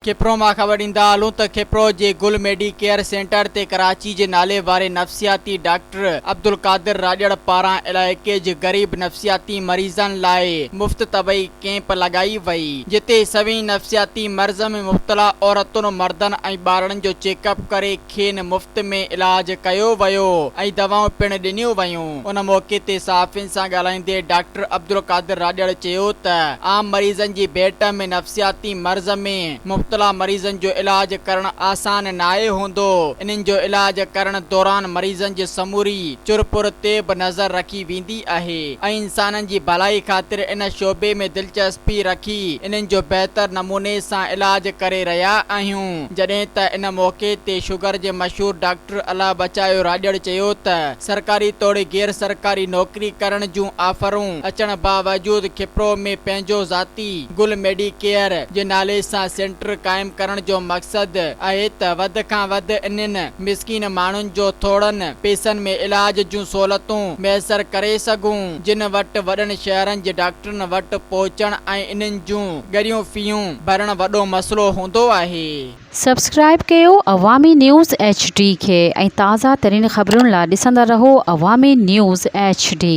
खिप्रो मां ख़बर ॾींदा हलूं त खिप्रो जे गुल मेडिकेयर सेंटर ते कराची जे नाले वारे नफ़सियाती डॉक्टर अब्दुल कादिर राजड़ पारां इलाइक़े जे गरीब नफ़सियाती मरीज़नि लाइ मुफ़्त तबई कैंप लॻाई वई, जिते सभी नफ़सियाती मर्ज़ में मुब्तला औरतुनि मर्दनि ऐं ॿारनि जो चेकअप करे खेनि मुफ़्त में इलाज कयो वियो ऐं दवाऊं पिणु ॾिनियूं वयूं। उन मौक़े ते सहाफ़ियुनि सां ॻाल्हाईंदे डॉक्टर अब्दुल कादिर राजड़ चयो त आम मरीज़नि जी भेट में नफ़सियाती मर्ज़ में मुब्तला मरीज़नि जो इलाज करणु आसान नाहे हूंदो। इन्हनि जो इलाज करण दौरान मरीज़नि जी समूरी चुरपुर ते बि नज़र रखी वेंदी आहे ऐं इंसाननि जी भलाई ख़ातिर इन शोबे में दिलचस्पी रखी इन्हनि जो बहितर नमूने सां इलाज करे रहिया आहियूं। जॾहिं त इन मौक़े ते शुगर जे मशहूर डॉक्टर अला बचायो राजड़ चयो त सरकारी तौरु गैर सरकारी नौकरी करण जूं ऑफरूं अचण बावजूद खिप्रो में पंहिंजो ज़ाती गुल मेडिकेयर जे नाले सां सेंटर कायम करण जो मक़सद आहे त वध खां वध इन्हनि मिस्कीन माण्हुनि जो थोड़नि पैसनि में इलाज जूं सहूलतूं मैसर करे सघूं, जिन वटि वॾनि शहरनि जे डॉक्टरनि वटि पहुचण ऐं इन्हनि जूं ॻरियूं फीयूं भरण वॾो मसइलो हूंदो आहे। सब्सक्राइब कयो अवामी न्यूज़ HD खे ऐं ताज़ा तरीन ख़बरुनि लाइ ॾिसंदा रहो अवामी न्यूज़ HD।